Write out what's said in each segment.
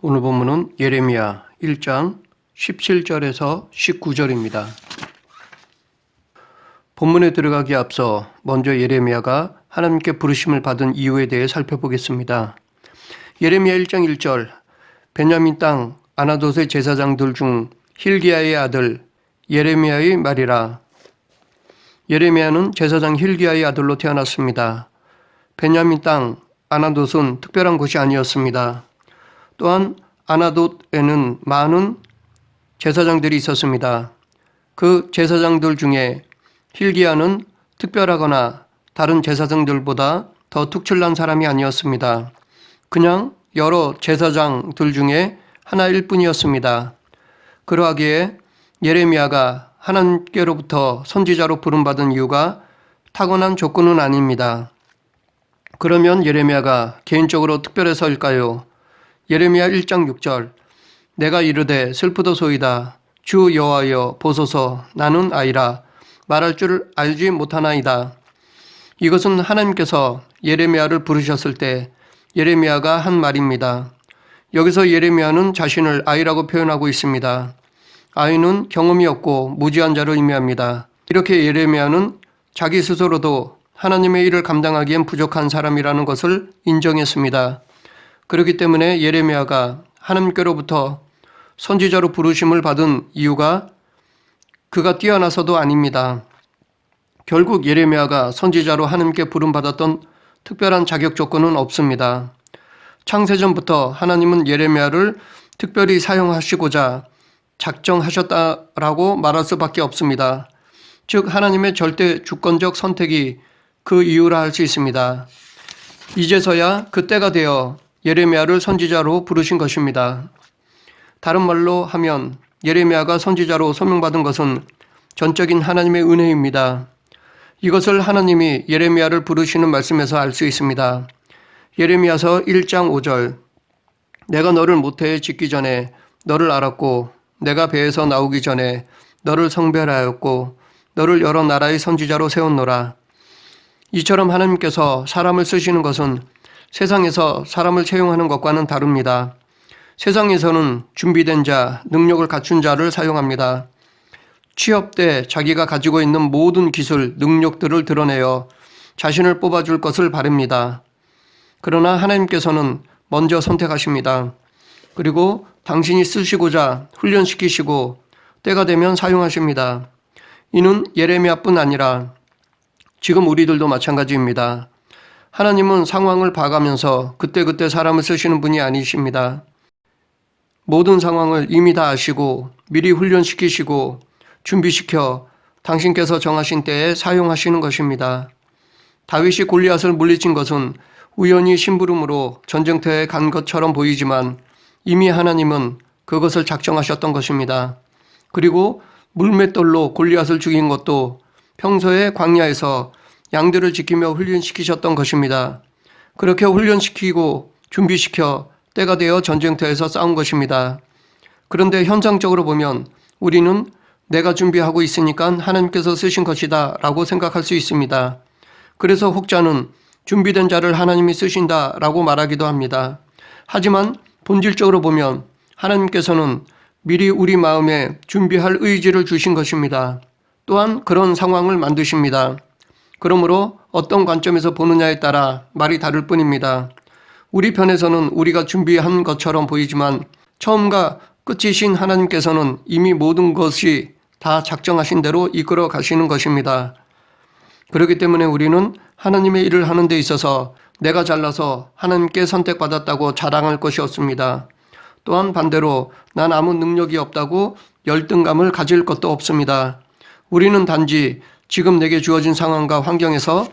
오늘 본문은 예레미야 1장 17절에서 19절입니다. 본문에 들어가기에 앞서 먼저 예레미야가 하나님께 부르심을 받은 이유에 대해 살펴보겠습니다. 예레미야 1장 1절 베냐민 땅 아나돗의 제사장들 중 hil기야의 아들 예레미야의 말이라. 예레미야는 제사장 hil기야의 아들로 태어났습니다. 베냐민 땅 아나돗은 특별한 곳이 아니었습니다. 또한 아나돗에는 많은 제사장들이 있었습니다. 그 제사장들 중에 hil기야는 특별하거나 다른 제사장들보다 더 특출난 사람이 아니었습니다. 그냥 여러 제사장들 중에 하나일 뿐이었습니다. 그러하기에 예레미야가 하나님께로부터 선지자로 부름받은 이유가 타고난 조건은 아닙니다. 그러면 예레미야가 개인적으로 특별해서일까요? 예레미야 1장 6절 내가 이르되 슬프도소이다. 주 여호와여 보소서 나는 아이라 말할 줄 알지 못하나이다. 이것은 하나님께서 예레미야를 부르셨을 때 예레미야가 한 말입니다. 여기서 예레미야는 자신을 아이라고 표현하고 있습니다. 아이는 경험이 없고 무지한 자를 의미합니다. 이렇게 예레미야는 자기 스스로도 하나님의 일을 감당하기엔 부족한 사람이라는 것을 인정했습니다. 그렇기 때문에 예레미야가 하나님께로부터 선지자로 부르심을 받은 이유가 그가 뛰어나서도 아닙니다. 결국 예레미야가 선지자로 하나님께 부름받았던 특별한 자격 조건은 없습니다. 창세전부터 하나님은 예레미야를 특별히 사용하시고자 작정하셨다라고 말할 수밖에 없습니다. 즉 하나님의 절대 주권적 선택이 그 이유라 할 수 있습니다. 이제서야 그때가 되어 예레미야를 선지자로 부르신 것입니다. 다른 말로 하면 예레미야가 선지자로 소명받은 것은 전적인 하나님의 은혜입니다. 이것을 하나님이 예레미야를 부르시는 말씀에서 알 수 있습니다. 예레미야서 1장 5절 내가 너를 모태에 짓기 전에 너를 알았고 내가 배에서 나오기 전에 너를 성별하였고 너를 여러 나라의 선지자로 세웠노라. 이처럼 하나님께서 사람을 쓰시는 것은 세상에서 사람을 채용하는 것과는 다릅니다. 세상에서는 준비된 자, 능력을 갖춘 자를 사용합니다. 취업 때 자기가 가지고 있는 모든 기술, 능력들을 드러내어 자신을 뽑아줄 것을 바랍니다. 그러나 하나님께서는 먼저 선택하십니다. 그리고 당신이 쓰시고자 훈련시키시고 때가 되면 사용하십니다. 이는 예레미야뿐 아니라 지금 우리들도 마찬가지입니다. 하나님은 상황을 봐가면서 그때그때 사람을 쓰시는 분이 아니십니다. 모든 상황을 이미 다 아시고 미리 훈련시키시고 준비시켜 당신께서 정하신 때에 사용하시는 것입니다. 다윗이 골리앗을 물리친 것은 우연히 심부름으로 전쟁터에 간 것처럼 보이지만 이미 하나님은 그것을 작정하셨던 것입니다. 그리고 물맷돌로 골리앗을 죽인 것도 평소에 광야에서 양들을 지키며 훈련시키셨던 것입니다. 그렇게 훈련시키고 준비시켜 때가 되어 전쟁터에서 싸운 것입니다. 그런데 현상적으로 보면 우리는 내가 준비하고 있으니까 하나님께서 쓰신 것이다 라고 생각할 수 있습니다. 그래서 혹자는 준비된 자를 하나님이 쓰신다 라고 말하기도 합니다. 하지만 본질적으로 보면 하나님께서는 미리 우리 마음에 준비할 의지를 주신 것입니다. 또한 그런 상황을 만드십니다. 그러므로 어떤 관점에서 보느냐에 따라 말이 다를 뿐입니다. 우리 편에서는 우리가 준비한 것처럼 보이지만 처음과 끝이신 하나님께서는 이미 모든 것이 다 작정하신 대로 이끌어 가시는 것입니다. 그렇기 때문에 우리는 하나님의 일을 하는 데 있어서 내가 잘나서 하나님께 선택받았다고 자랑할 것이 없습니다. 또한 반대로 난 아무 능력이 없다고 열등감을 가질 것도 없습니다. 우리는 단지 지금 내게 주어진 상황과 환경에서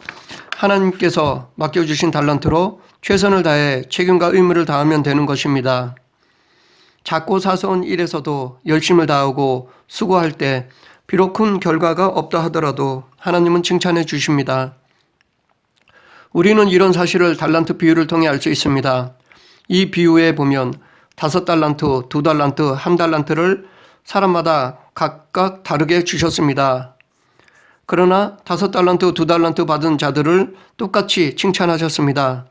하나님께서 맡겨주신 달란트로 최선을 다해 책임과 의무를 다하면 되는 것입니다. 작고 사소한 일에서도 열심을 다하고 수고할 때 비록 큰 결과가 없다 하더라도 하나님은 칭찬해 주십니다. 우리는 이런 사실을 달란트 비유를 통해 알 수 있습니다. 이 비유에 보면 5달란트, 2달란트, 1달란트를 사람마다 각각 다르게 주셨습니다. 그러나 5달란트, 2달란트 받은 자들을 똑같이 칭찬하셨습니다.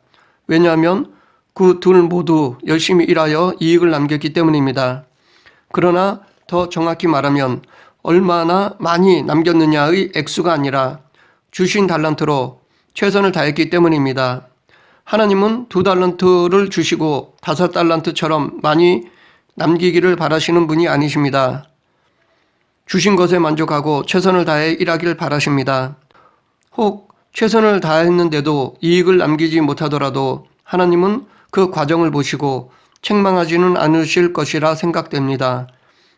왜냐하면 그 둘 모두 열심히 일하여 이익을 남겼기 때문입니다. 그러나 더 정확히 말하면 얼마나 많이 남겼느냐의 액수가 아니라 주신 달란트로 최선을 다했기 때문입니다. 하나님은 2달란트를 주시고 5달란트처럼 많이 남기기를 바라시는 분이 아니십니다. 주신 것에 만족하고 최선을 다해 일하길 바라십니다. 혹 최선을 다했는데도 이익을 남기지 못하더라도 하나님은 그 과정을 보시고 책망하지는 않으실 것이라 생각됩니다.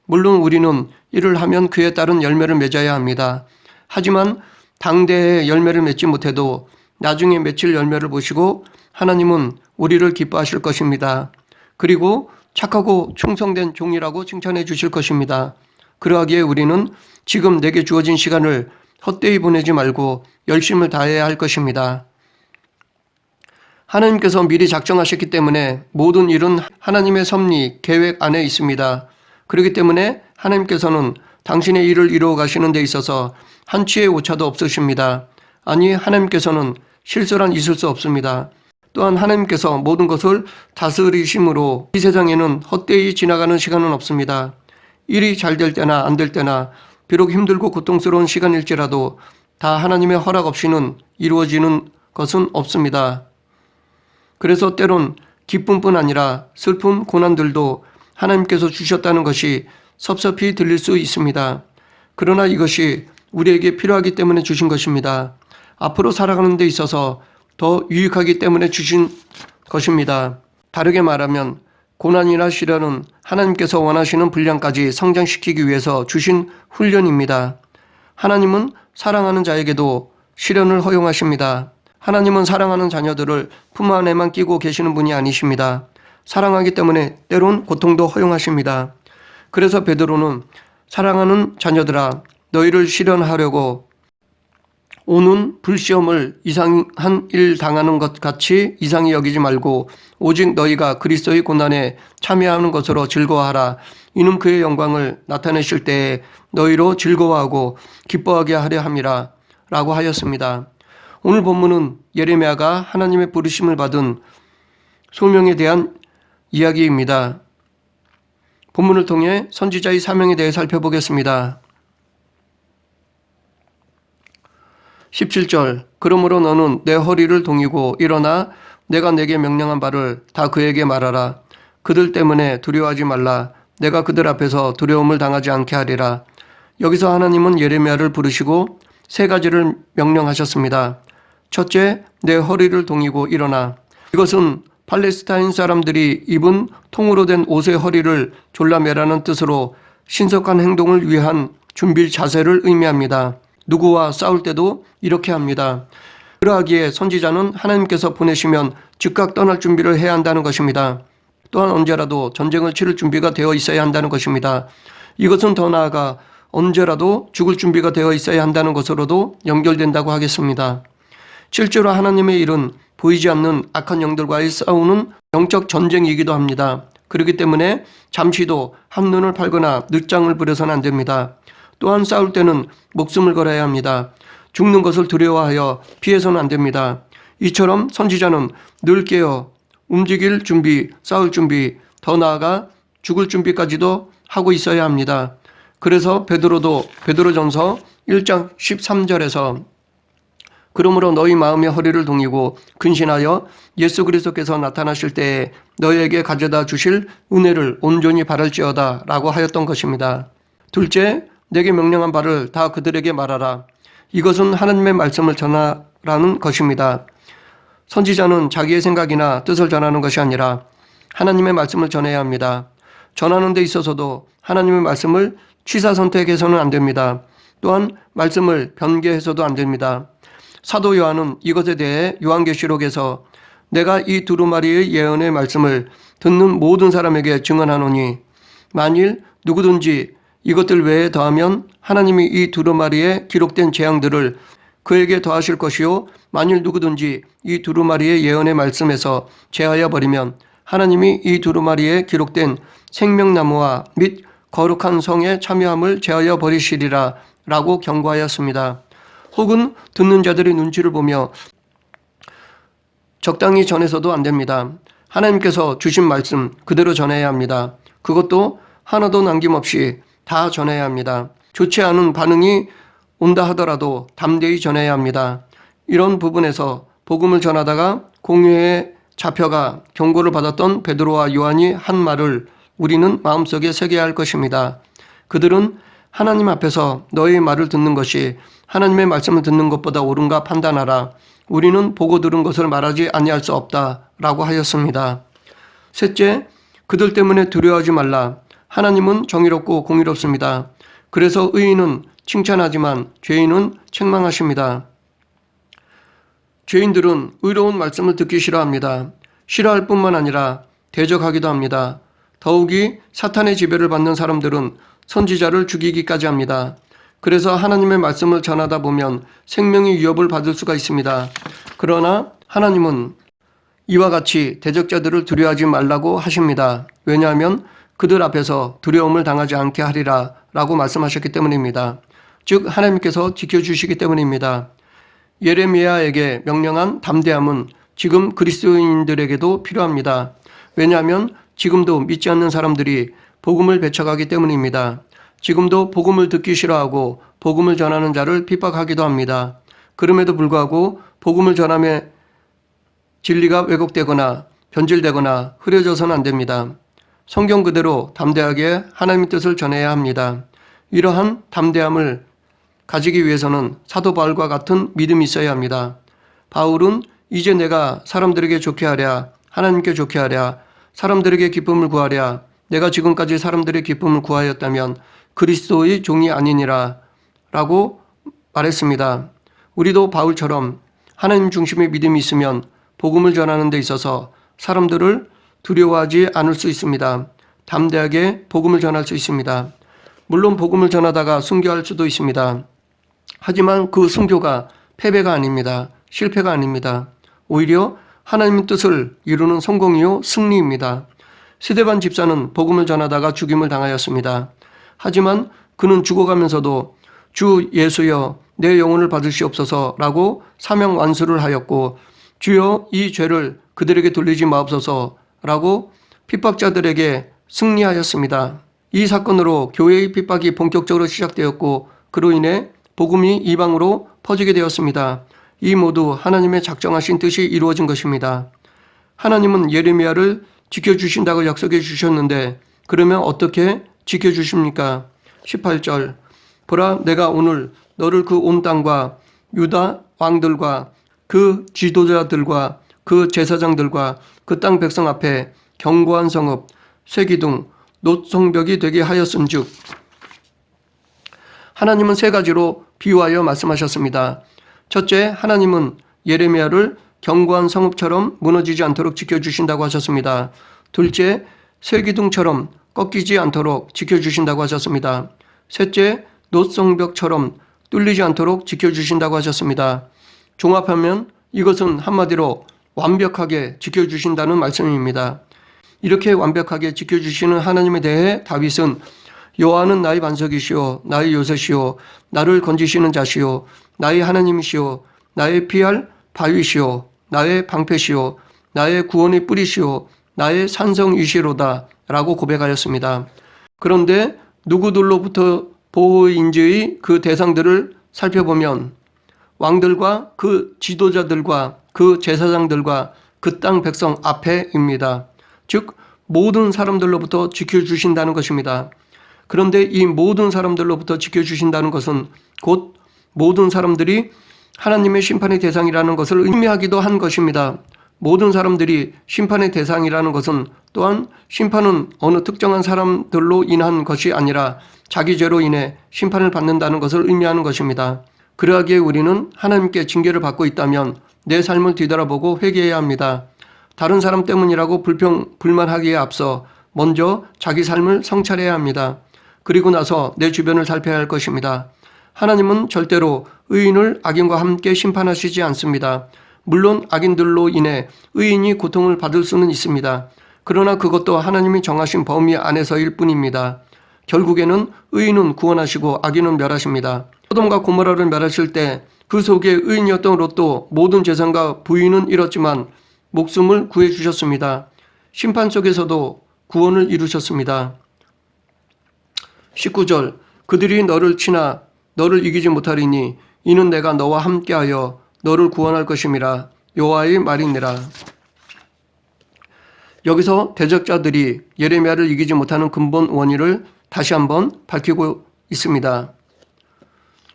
물론 우리는 일을 하면 그에 따른 열매를 맺어야 합니다. 하지만 당대에 열매를 맺지 못해도 나중에 맺힐 열매를 보시고 하나님은 우리를 기뻐하실 것입니다. 그리고 착하고 충성된 종이라고 칭찬해 주실 것입니다. 그러하기에 우리는 지금 내게 주어진 시간을 헛되이 보내지 말고 열심을 다해야 할 것입니다. 하나님께서 미리 작정하셨기 때문에 모든 일은 하나님의 섭리, 계획 안에 있습니다. 그렇기 때문에 하나님께서는 당신의 일을 이루어 가시는 데 있어서 한치의 오차도 없으십니다. 아니, 하나님께서는 실수란 있을 수 없습니다. 또한 하나님께서 모든 것을 다스리심으로 이 세상에는 헛되이 지나가는 시간은 없습니다. 일이 잘 될 때나 안 될 때나 비록 힘들고 고통스러운 시간일지라도 다 하나님의 허락 없이는 이루어지는 것은 없습니다. 그래서 때론 기쁨뿐 아니라 슬픔, 고난들도 하나님께서 주셨다는 것이 섭섭히 들릴 수 있습니다. 그러나 이것이 우리에게 필요하기 때문에 주신 것입니다. 앞으로 살아가는 데 있어서 더 유익하기 때문에 주신 것입니다. 다르게 말하면 고난이나 시련은 하나님께서 원하시는 분량까지 성장시키기 위해서 주신 훈련입니다. 하나님은 사랑하는 자에게도 시련을 허용하십니다. 하나님은 사랑하는 자녀들을 품 안에만 끼고 계시는 분이 아니십니다. 사랑하기 때문에 때론 고통도 허용하십니다. 그래서 베드로는 사랑하는 자녀들아, 너희를 시련하려고 오는 불시험을 이상한 일 당하는 것 같이 이상히 여기지 말고 오직 너희가 그리스도의 고난에 참여하는 것으로 즐거워하라. 이는 그의 영광을 나타내실 때에 너희로 즐거워하고 기뻐하게 하려 함이라 라고 하였습니다. 오늘 본문은 예레미야가 하나님의 부르심을 받은 소명에 대한 이야기입니다. 본문을 통해 선지자의 사명에 대해 살펴보겠습니다. 17절 그러므로 너는 내 허리를 동이고 일어나 내가 내게 명령한 바를 다 그에게 말하라. 그들 때문에 두려워하지 말라. 내가 그들 앞에서 두려움을 당하지 않게 하리라. 여기서 하나님은 예레미야를 부르시고 세 가지를 명령하셨습니다. 첫째, 내 허리를 동이고 일어나. 이것은 팔레스타인 사람들이 입은 통으로 된 옷의 허리를 졸라매라는 뜻으로 신속한 행동을 위한 준비 자세를 의미합니다. 누구와 싸울 때도 이렇게 합니다. 그러하기에 선지자는 하나님께서 보내시면 즉각 떠날 준비를 해야 한다는 것입니다. 또한 언제라도 전쟁을 치를 준비가 되어 있어야 한다는 것입니다. 이것은 더 나아가 언제라도 죽을 준비가 되어 있어야 한다는 것으로도 연결된다고 하겠습니다. 실제로 하나님의 일은 보이지 않는 악한 영들과의 싸우는 영적 전쟁이기도 합니다. 그렇기 때문에 잠시도 한눈을 팔거나 늦장을 부려서는 안 됩니다. 또한 싸울 때는 목숨을 걸어야 합니다. 죽는 것을 두려워하여 피해서는 안 됩니다. 이처럼 선지자는 늘 깨어 움직일 준비, 싸울 준비, 더 나아가 죽을 준비까지도 하고 있어야 합니다. 그래서 베드로전서 1장 13절에서 그러므로 너희 마음의 허리를 동이고 근신하여 예수 그리스도께서 나타나실 때에 너희에게 가져다 주실 은혜를 온전히 바랄지어다 라고 하였던 것입니다. 둘째, 내게 명령한 바를 다 그들에게 말하라. 이것은 하나님의 말씀을 전하라는 것입니다. 선지자는 자기의 생각이나 뜻을 전하는 것이 아니라 하나님의 말씀을 전해야 합니다. 전하는 데 있어서도 하나님의 말씀을 취사선택해서는 안 됩니다. 또한 말씀을 변개해서도 안 됩니다. 사도 요한은 이것에 대해 요한계시록에서 내가 이 두루마리의 예언의 말씀을 듣는 모든 사람에게 증언하노니 만일 누구든지 이것들 외에 더하면 하나님이 이 두루마리에 기록된 재앙들을 그에게 더하실 것이요 만일 누구든지 이 두루마리의 예언의 말씀에서 제하여 버리면 하나님이 이 두루마리에 기록된 생명나무와 및 거룩한 성에 참여함을 제하여 버리시리라 라고 경고하였습니다. 혹은 듣는 자들의 눈치를 보며 적당히 전해서도 안 됩니다. 하나님께서 주신 말씀 그대로 전해야 합니다. 그것도 하나도 남김없이 다 전해야 합니다. 좋지 않은 반응이 온다 하더라도 담대히 전해야 합니다. 이런 부분에서 복음을 전하다가 공회에 잡혀가 경고를 받았던 베드로와 요한이 한 말을 우리는 마음속에 새겨야 할 것입니다. 그들은 하나님 앞에서 너의 말을 듣는 것이 하나님의 말씀을 듣는 것보다 옳은가 판단하라. 우리는 보고 들은 것을 말하지 아니할 수 없다 라고 하였습니다. 셋째, 그들 때문에 두려워하지 말라. 하나님은 정의롭고 공의롭습니다. 그래서 의인은 칭찬하지만 죄인은 책망하십니다. 죄인들은 의로운 말씀을 듣기 싫어합니다. 싫어할 뿐만 아니라 대적하기도 합니다. 더욱이 사탄의 지배를 받는 사람들은 선지자를 죽이기까지 합니다. 그래서 하나님의 말씀을 전하다 보면 생명의 위협을 받을 수가 있습니다. 그러나 하나님은 이와 같이 대적자들을 두려워하지 말라고 하십니다. 왜냐하면 그들 앞에서 두려움을 당하지 않게 하리라 라고 말씀하셨기 때문입니다. 즉 하나님께서 지켜주시기 때문입니다. 예레미야에게 명령한 담대함은 지금 그리스도인들에게도 필요합니다. 왜냐하면 지금도 믿지 않는 사람들이 복음을 배척하기 때문입니다. 지금도 복음을 듣기 싫어하고 복음을 전하는 자를 핍박하기도 합니다. 그럼에도 불구하고 복음을 전함에 진리가 왜곡되거나 변질되거나 흐려져서는 안 됩니다. 성경 그대로 담대하게 하나님의 뜻을 전해야 합니다. 이러한 담대함을 가지기 위해서는 사도 바울과 같은 믿음이 있어야 합니다. 바울은 이제 내가 사람들에게 좋게 하랴, 하나님께 좋게 하랴, 사람들에게 기쁨을 구하랴, 내가 지금까지 사람들의 기쁨을 구하였다면 그리스도의 종이 아니니라 라고 말했습니다. 우리도 바울처럼 하나님 중심의 믿음이 있으면 복음을 전하는 데 있어서 사람들을 두려워하지 않을 수 있습니다. 담대하게 복음을 전할 수 있습니다. 물론 복음을 전하다가 순교할 수도 있습니다. 하지만 그 순교가 패배가 아닙니다. 실패가 아닙니다. 오히려 하나님의 뜻을 이루는 성공이요 승리입니다. 스데반 집사는 복음을 전하다가 죽임을 당하였습니다. 하지만 그는 죽어가면서도 주 예수여 내 영혼을 받으시옵소서 라고 사명 완수를 하였고 주여 이 죄를 그들에게 돌리지 마옵소서 라고 핍박자들에게 승리하였습니다. 이 사건으로 교회의 핍박이 본격적으로 시작되었고 그로 인해 복음이 이방으로 퍼지게 되었습니다. 이 모두 하나님의 작정하신 뜻이 이루어진 것입니다. 하나님은 예레미야를 지켜주신다고 약속해 주셨는데 그러면 어떻게 지켜주십니까? 18절 보라 내가 오늘 너를 그 온 땅과 유다 왕들과 그 지도자들과 그 제사장들과 그 땅 백성 앞에 견고한 성읍 쇠기둥 놋성벽이 되게 하였은즉 하나님은 세 가지로 비유하여 말씀하셨습니다. 첫째, 하나님은 예레미야를 견고한 성읍처럼 무너지지 않도록 지켜주신다고 하셨습니다. 둘째, 쇠기둥처럼 꺾이지 않도록 지켜주신다고 하셨습니다. 셋째, 놋성벽처럼 뚫리지 않도록 지켜주신다고 하셨습니다. 종합하면 이것은 한마디로 완벽하게 지켜주신다는 말씀입니다. 이렇게 완벽하게 지켜주시는 하나님에 대해 다윗은 여호와는 나의 반석이시오 나의 요새시오 나를 건지시는 자시오 나의 하나님이시오 나의 피할 바위시오 나의 방패시오 나의 구원의 뿌리시오 나의 산성이시로다 라고 고백하였습니다. 그런데 누구들로부터 보호인지의 그 대상들을 살펴보면 왕들과 그 지도자들과 그 제사장들과 그 땅 백성 앞에입니다. 즉 모든 사람들로부터 지켜주신다는 것입니다. 그런데 이 모든 사람들로부터 지켜주신다는 것은 곧 모든 사람들이 하나님의 심판의 대상이라는 것을 의미하기도 한 것입니다. 모든 사람들이 심판의 대상이라는 것은 또한 심판은 어느 특정한 사람들로 인한 것이 아니라 자기 죄로 인해 심판을 받는다는 것을 의미하는 것입니다. 그러하기에 우리는 하나님께 징계를 받고 있다면 내 삶을 뒤돌아보고 회개해야 합니다. 다른 사람 때문이라고 불만하기에 앞서 먼저 자기 삶을 성찰해야 합니다. 그리고 나서 내 주변을 살펴야 할 것입니다. 하나님은 절대로 의인을 악인과 함께 심판하시지 않습니다. 물론 악인들로 인해 의인이 고통을 받을 수는 있습니다. 그러나 그것도 하나님이 정하신 범위 안에서일 뿐입니다. 결국에는 의인은 구원하시고 악인은 멸하십니다. 소돔과 고모라를 멸하실 때 그 속에 의인이었던 롯도 모든 재산과 부인은 잃었지만 목숨을 구해주셨습니다. 심판 속에서도 구원을 이루셨습니다. 19절 그들이 너를 치나 너를 이기지 못하리니 이는 내가 너와 함께하여 너를 구원할 것임이라 여호와의 말이니라. 여기서 대적자들이 예레미야를 이기지 못하는 근본 원인을 다시 한번 밝히고 있습니다.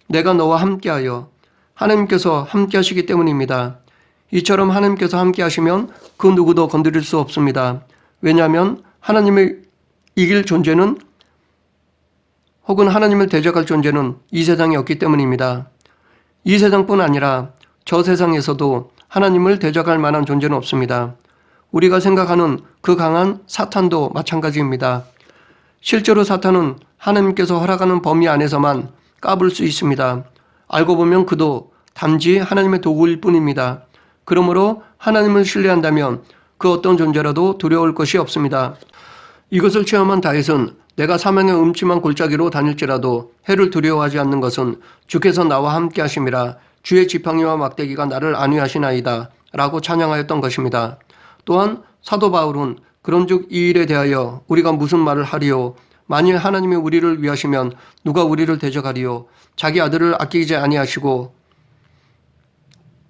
내가 너와 함께하여, 하나님께서 함께하시기 때문입니다. 이처럼 하나님께서 함께하시면 그 누구도 건드릴 수 없습니다. 왜냐하면 하나님을 이길 존재는 혹은 하나님을 대적할 존재는 이 세상에 없기 때문입니다. 이 세상뿐 아니라 저 세상에서도 하나님을 대적할 만한 존재는 없습니다. 우리가 생각하는 그 강한 사탄도 마찬가지입니다. 실제로 사탄은 하나님께서 허락하는 범위 안에서만 까불 수 있습니다. 알고 보면 그도 단지 하나님의 도구일 뿐입니다. 그러므로 하나님을 신뢰한다면 그 어떤 존재라도 두려울 것이 없습니다. 이것을 체험한 다윗은 내가 사망의 음침한 골짜기로 다닐지라도 해를 두려워하지 않는 것은 주께서 나와 함께 하심이라 주의 지팡이와 막대기가 나를 안위하시나이다 라고 찬양하였던 것입니다. 또한 사도 바울은 그런즉 이 일에 대하여 우리가 무슨 말을 하리요 만일 하나님이 우리를 위하시면 누가 우리를 대적하리요 자기 아들을 아끼지 아니하시고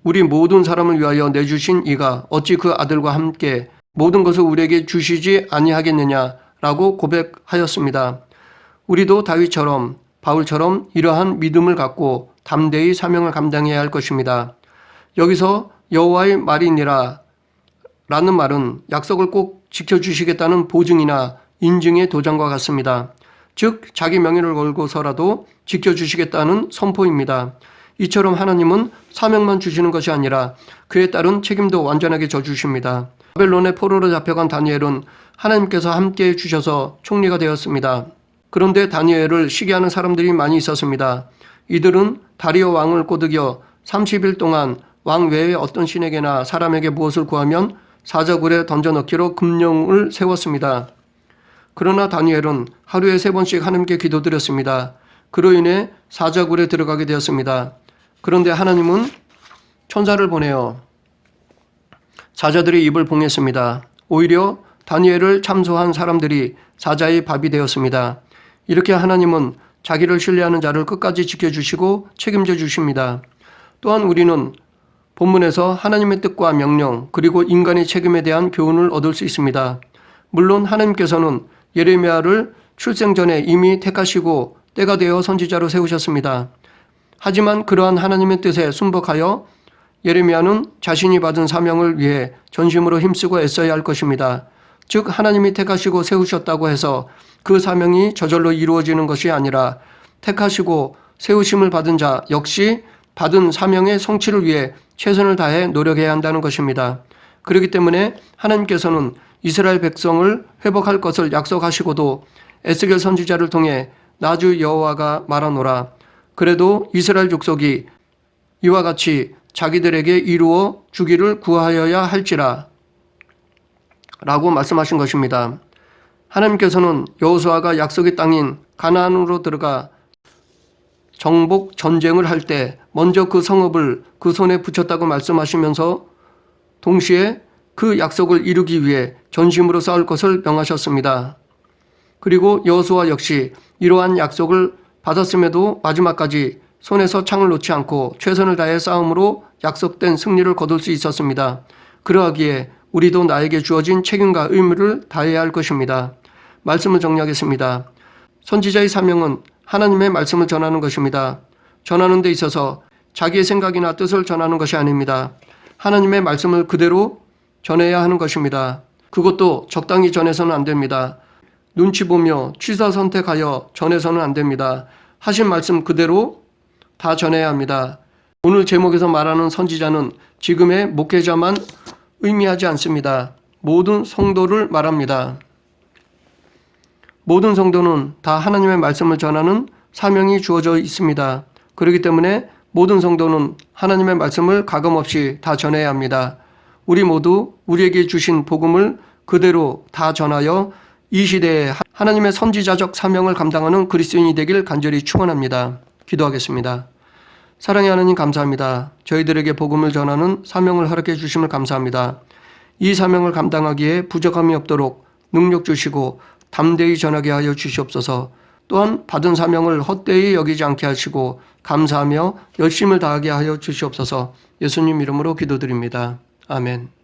우리 모든 사람을 위하여 내주신 이가 어찌 그 아들과 함께 모든 것을 우리에게 주시지 아니하겠느냐라고 고백하였습니다. 우리도 다윗처럼 바울처럼 이러한 믿음을 갖고 담대히 사명을 감당해야 할 것입니다. 여기서 여호와의 말이니라 라는 말은 약속을 꼭 지켜주시겠다는 보증이나 인증의 도장과 같습니다. 즉 자기 명예를 걸고서라도 지켜주시겠다는 선포입니다. 이처럼 하나님은 사명만 주시는 것이 아니라 그에 따른 책임도 완전하게 져주십니다. 바벨론의 포로로 잡혀간 다니엘은 하나님께서 함께해 주셔서 총리가 되었습니다. 그런데 다니엘을 시기하는 사람들이 많이 있었습니다. 이들은 다리오 왕을 꼬드겨 30일 동안 왕 외에 어떤 신에게나 사람에게 무엇을 구하면 사자굴에 던져넣기로 금령을 세웠습니다. 그러나 다니엘은 하루에 3번씩 하나님께 기도드렸습니다. 그로 인해 사자굴에 들어가게 되었습니다. 그런데 하나님은 천사를 보내어 사자들의 입을 봉했습니다. 오히려 다니엘을 참소한 사람들이 사자의 밥이 되었습니다. 이렇게 하나님은 자기를 신뢰하는 자를 끝까지 지켜주시고 책임져 주십니다. 또한 우리는 본문에서 하나님의 뜻과 명령 그리고 인간의 책임에 대한 교훈을 얻을 수 있습니다. 물론 하나님께서는 예레미야를 출생 전에 이미 택하시고 때가 되어 선지자로 세우셨습니다. 하지만 그러한 하나님의 뜻에 순복하여 예레미야는 자신이 받은 사명을 위해 전심으로 힘쓰고 애써야 할 것입니다. 즉 하나님이 택하시고 세우셨다고 해서 그 사명이 저절로 이루어지는 것이 아니라 택하시고 세우심을 받은 자 역시 받은 사명의 성취를 위해 최선을 다해 노력해야 한다는 것입니다. 그렇기 때문에 하나님께서는 이스라엘 백성을 회복할 것을 약속하시고도 에스겔 선지자를 통해 나주 여호와가 말하노라 그래도 이스라엘 족속이 이와 같이 자기들에게 이루어 주기를 구하여야 할지라 라고 말씀하신 것입니다. 하나님께서는 여호수아가 약속의 땅인 가나안으로 들어가 정복 전쟁을 할 때 먼저 그 성읍을 그 손에 붙였다고 말씀하시면서 동시에 그 약속을 이루기 위해 전심으로 싸울 것을 명하셨습니다. 그리고 여호수아 역시 이러한 약속을 받았음에도 마지막까지 손에서 창을 놓지 않고 최선을 다해 싸움으로 약속된 승리를 거둘 수 있었습니다. 그러하기에 우리도 나에게 주어진 책임과 의무를 다해야 할 것입니다. 말씀을 정리하겠습니다. 선지자의 사명은 하나님의 말씀을 전하는 것입니다. 전하는 데 있어서 자기의 생각이나 뜻을 전하는 것이 아닙니다. 하나님의 말씀을 그대로 전해야 하는 것입니다. 그것도 적당히 전해서는 안 됩니다. 눈치 보며 취사 선택하여 전해서는 안 됩니다. 하신 말씀 그대로 다 전해야 합니다. 오늘 제목에서 말하는 선지자는 지금의 목회자만 의미하지 않습니다. 모든 성도를 말합니다. 모든 성도는 다 하나님의 말씀을 전하는 사명이 주어져 있습니다. 그렇기 때문에 모든 성도는 하나님의 말씀을 가감없이 다 전해야 합니다. 우리 모두 우리에게 주신 복음을 그대로 다 전하여 이 시대에 하나님의 선지자적 사명을 감당하는 그리스도인이 되길 간절히 축원합니다. 기도하겠습니다. 사랑의 하나님 감사합니다. 저희들에게 복음을 전하는 사명을 허락해 주심을 감사합니다. 이 사명을 감당하기에 부족함이 없도록 능력 주시고 담대히 전하게 하여 주시옵소서. 또한 받은 사명을 헛되이 여기지 않게 하시고 감사하며 열심을 다하게 하여 주시옵소서. 예수님 이름으로 기도드립니다. 아멘.